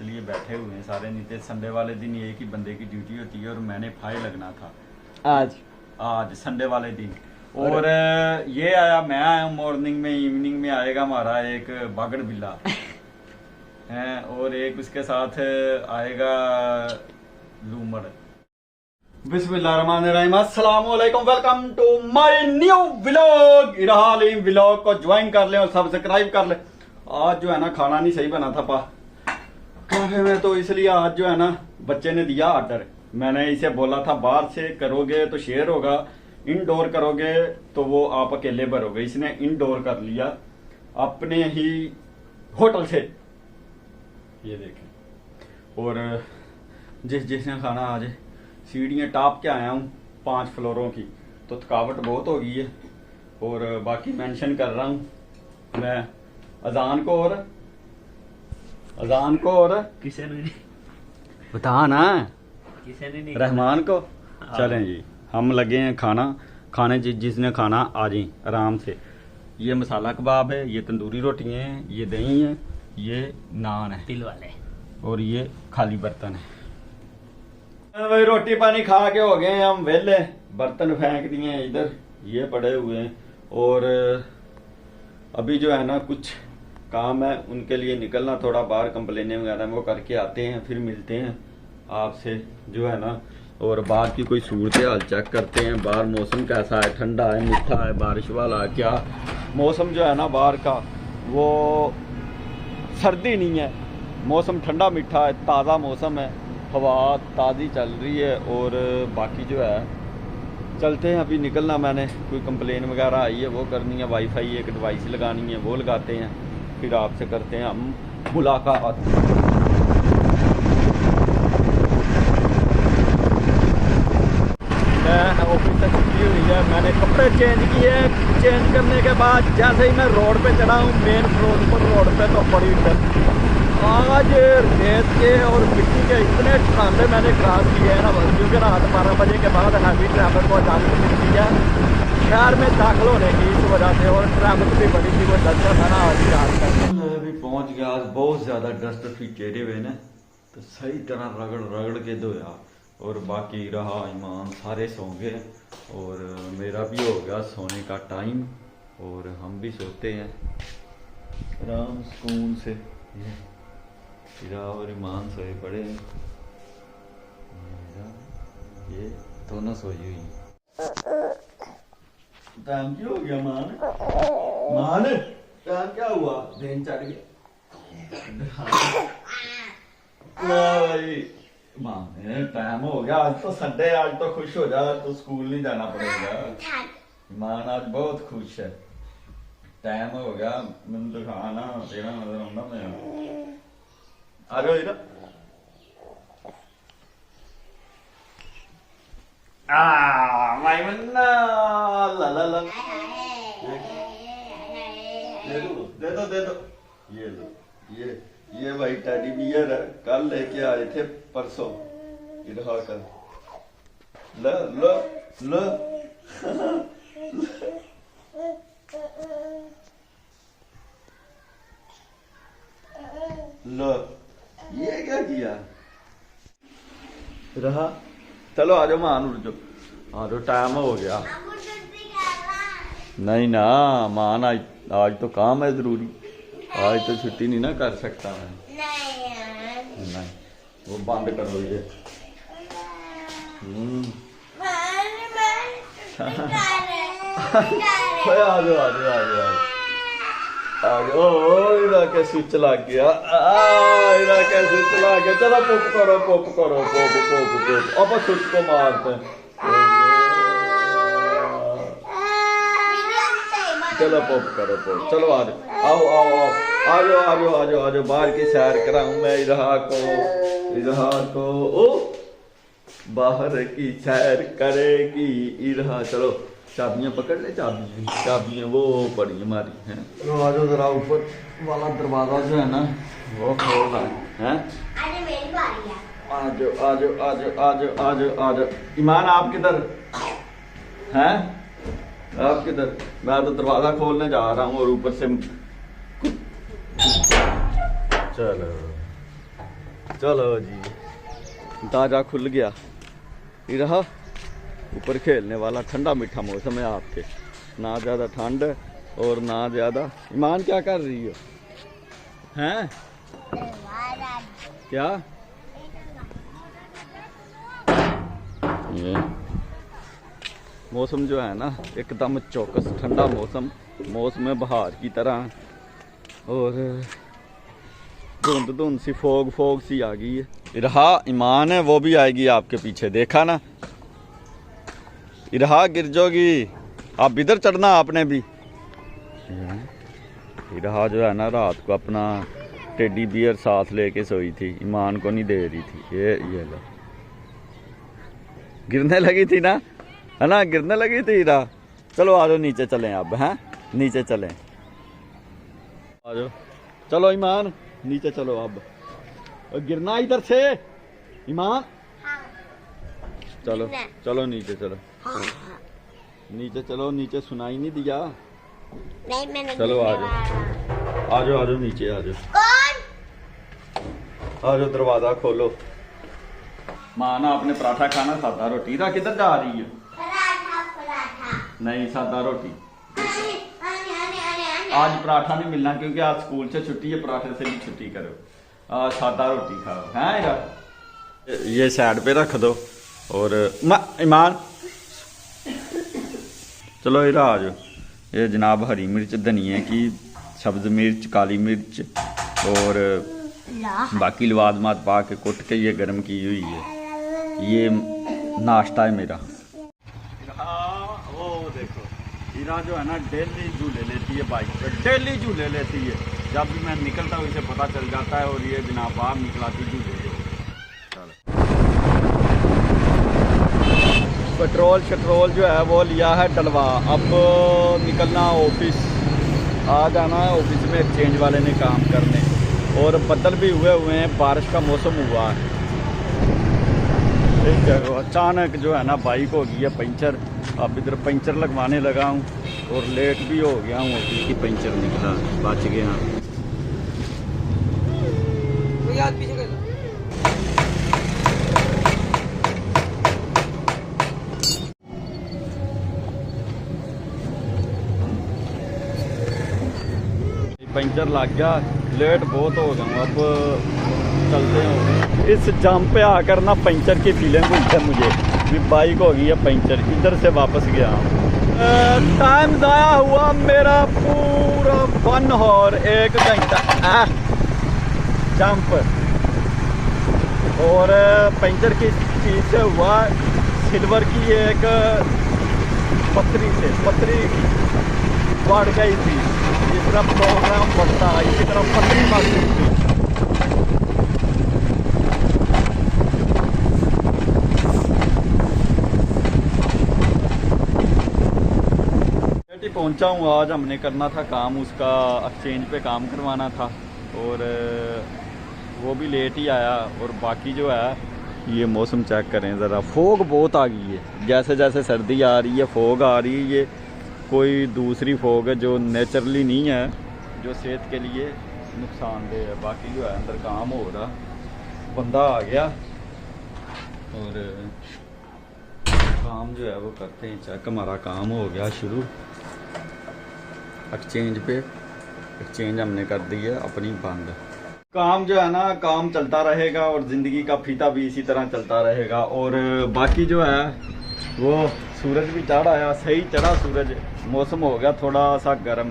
इसलिए बैठे हुए हैं सारे। नहीं तो संडे वाले दिन एक ही बंदे की ड्यूटी होती है और मैंने फाइल लगना था आज संडे वाले दिन। और ये आया, मैं आया हूँ मॉर्निंग में, इवनिंग में आएगा हमारा एक बागड़ बिल्ला है और एक उसके साथ आएगा लूमड़। बिस्मिल्लाहिर्रहमानिर्रहीम, अस्सलाम वालेकुम, welcome to my new vlog. इरहालीम व्लॉग को ज्वाइन कर ले और सब्सक्राइब कर ले। आज जो है ना खाना नहीं सही बना था काफे में, तो इसलिए आज जो है ना बच्चे ने दिया ऑर्डर। मैंने इसे बोला था बाहर से करोगे तो शेयर होगा, इनडोर करोगे तो वो आप अकेले भरोगे। इसने इनडोर कर लिया अपने ही होटल से, ये देखें। और जिसने खाना आज सीढ़ियाँ टाप के आया हूँ 5 फ्लोरों की, तो थकावट बहुत हो गई है। और बाकी मेंशन कर रहा हूँ मैं अजान को और किसे ने बता ना किसे ने नहीं रहमान को। चलें जी, हम लगे हैं खाने जिसने खाना आ जाए आराम से। ये मसाला कबाब है, ये तंदूरी रोटियाँ हैं, ये दही है, ये नान है तिल वाले, और ये खाली बर्तन है। भाई रोटी पानी खा के हो गए हैं हम वेले, बर्तन फेंक दिए हैं इधर, ये पड़े हुए हैं। और अभी जो है ना कुछ काम है, उनके लिए निकलना थोड़ा बाहर, कंप्लेनें वगैरह वो करके आते हैं, फिर मिलते हैं आपसे जो है ना। और बाहर की कोई सूरत हाल चेक करते हैं, बाहर मौसम कैसा है, ठंडा है, मीठा है, बारिश वाला है, क्या मौसम जो है ना बाहर का, वो सर्दी नहीं है, मौसम ठंडा मीठा है, ताज़ा मौसम है, हवा ताज़ी चल रही है। और बाकी जो है चलते हैं, अभी निकलना मैंने, कोई कंप्लेन वगैरह आई है वो करनी है, वाईफाई एक डिवाइस लगानी है वो लगाते हैं, फिर आपसे करते हैं हम मुलाकात। मैं ऑफिस से छुट्टी हुई है, मैंने कपड़े चेंज किए। चेंज करने के बाद जैसे ही मैं रोड पे चढ़ा हूँ मेन रोड पे, तो बड़ी ठंड। आज रेत के और मिट्टी के इतने ठंडे मैंने क्रॉस किए हैं ना, क्योंकि रात 12 बजे के बाद हैवी ट्रैफिक को इजाजत मिलती है शहर में दाखिल होने की, इस वजह से। और ट्रैफिक भी बड़ी थी, वो डस्टर था ना आज रात का। मैं अभी पहुँच गया, आज बहुत ज़्यादा डस्ट थी चेहरे हुए ने, तो सही तरह रगड़ के धोया। और बाकी रहा ईमान, सारे सो गए और मेरा भी हो गया सोने का टाइम, और हम भी सोते हैं आराम सुकून से। हीरा और ईमान सोए पड़े हैं, ये दोनों सोई हुई हैं। टाइम क्या हो गया मान टाइम क्या हुआ, दिन चढ़ गया भाई। मान टाइम हो गया, आज तो संडे, आज तो खुश हो जा, तो स्कूल नहीं जाना पड़ेगा। मान आज बहुत खुश है, टाइम हो गया। मैंने तो खाना तेरा नजर आऊंगा मैं, आ जाओ इधर। माय मन्ना ला ला ला, दे दो ये लो, ये भाई टेडी बियर है, कल लेके आए थे, परसों इधर कर लो लो लो। लो ये क्या किया रहा। चलो आ जाओ मान, उठ जाओ, आ जाओ, टाइम हो गया। नहीं ना मान, आज तो काम है जरूरी, आज तो छुट्टी नहीं ना कर सकता मैं। नहीं वो बंद करो ये। आ जाओ इधर के स्विच लग गया, इधर के स्विच लग गया। चलो पॉप करो पॉप, अब स्विच को मारते हैं। चलो पॉप करो पॉप, चलो आ जाओ बाहर की सैर कराऊं मैं इरहा को। ओ बाहर की सैर करेगी इरहा। चलो चाबियां पकड़ ले, चाबियां वो पड़ी हमारी हैं। तो आ जाओ जरा, ऊपर वाला दरवाजा जो है ना वो खोलना है। आ जाओ। ईमान आप किधर हैं, आप किधर? मैं तो दरवाजा खोलने जा रहा हूँ और ऊपर से चलो चलो जी, दरवाजा खुल गया। ये रहा ऊपर खेलने वाला, ठंडा मीठा मौसम है आपके, ना ज़्यादा ठंड और ना ज़्यादा। ईमान क्या कर रही हो? हैं क्या? ये मौसम जो है ना एकदम चौकस ठंडा मौसम, मौसम बहार की तरह, और धुंध धुंध सी फोग फोग सी आ गई है। रहा ईमान है, वो भी आएगी आपके पीछे, देखा ना। रहा गिर जाओगी, आप इधर चढ़ना आपने भी। रहा जो है ना रात को अपना टेडी बियर साथ लेके सोई थी, ईमान को नहीं दे रही थी। ये लो, गिरने लगी थी ना, है ना, गिरने लगी थी। रहा चलो आ जाओ नीचे चलें अब, हैं नीचे चलें, आ जाओ। चलो ईमान नीचे चलो अब, और गिरना इधर से ईमान। चलो चलो नीचे चलो, नीचे चलो, नीचे सुनाई नहीं दिया। नहीं मैंने चलो आ जाओ, आ जाओ, आ जाओ नीचे आ जाओ, आ जाओ, दरवाजा खोलो। माँ ना आपने पराठा खाना, सादा रोटी। रा किधर जा रही है? पराठा नहीं, सादा रोटी। आज पराठा नहीं मिलना क्योंकि आज स्कूल से छुट्टी है, पराठे से भी छुट्टी करो। आज सादा रोटी खाओ, हैं यार। ये साइड पे रख दो, और ईमान चलो इधर आ जाओ। ये जनाब हरी मिर्च, धनिया की सब्ज मिर्च, काली मिर्च और बाकी लवाजमात पा के कुट के ये गर्म की हुई है। ये नाश्ता है मेरा। वो देखो हीरा जो है ना डेली झूले लेती है बाइक पर, डेली झूले लेती है। जब भी मैं निकलता हूँ इसे पता चल जाता है, और ये जनाब बाहर निकलाती झूले। पेट्रोल जो है वो लिया है डलवा। अब निकलना ऑफिस, आ जाना है ऑफिस में एक्सचेंज वाले ने काम करने, और बदल भी हुए हैं, बारिश का मौसम हुआ है। ठीक है, अचानक जो है ना बाइक हो गई है पंचर। अब इधर पंचर लगवाने लगा हूँ, और लेट भी हो गया हूँ, ऑफिस की पंचर निकला, बच गया। पंचर लग गया, लेट बहुत हो गया हूँ। अब चलते हैं। इस जाम पे आकर ना पंचर की फीलिंग हुई है मुझे, भी बाइक हो गई है पंचर। इधर से वापस गया हूँ, टाइम ज़ाया हुआ मेरा पूरा 1 और 1 घंटा जाम पर। और पंचर की चीज़ से हुआ सिल्वर की एक पतरी बढ़ गई थी। जिस तरह प्रोग्राम बढ़ता है इसी तरह पतरी बढ़ गई थी। पहुंचा हूँ, आज हमने करना था काम, उसका एक्सचेंज पे काम करवाना था, और वो भी लेट ही आया। और बाकी जो है ये मौसम चेक करें ज़रा, फोग बहुत आ गई है। जैसे जैसे सर्दी आ रही है फोग आ रही है। ये कोई दूसरी फोग है जो नेचुरली नहीं है, जो सेहत के लिए नुकसानदेह है। बाकी जो है अंदर काम हो रहा, बंदा आ गया, और काम जो है वो करते हैं चेक। हमारा काम हो गया शुरू एक्सचेंज पे, एक्सचेंज हमने कर दी है अपनी बंद। काम जो है ना काम चलता रहेगा, और ज़िंदगी का फीता भी इसी तरह चलता रहेगा। और बाकी जो है वो सूरज भी चढ़ आया, सही चढ़ा सूरज। मौसम हो गया थोड़ा सा गर्म,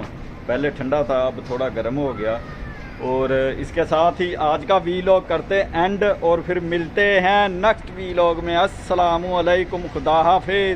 पहले ठंडा था अब थोड़ा गर्म हो गया। और इसके साथ ही आज का वीलॉग करते एंड, और फिर मिलते हैं नेक्स्ट वीलॉग में। अस्सलामु अलैकुम, खुदा हाफिज़।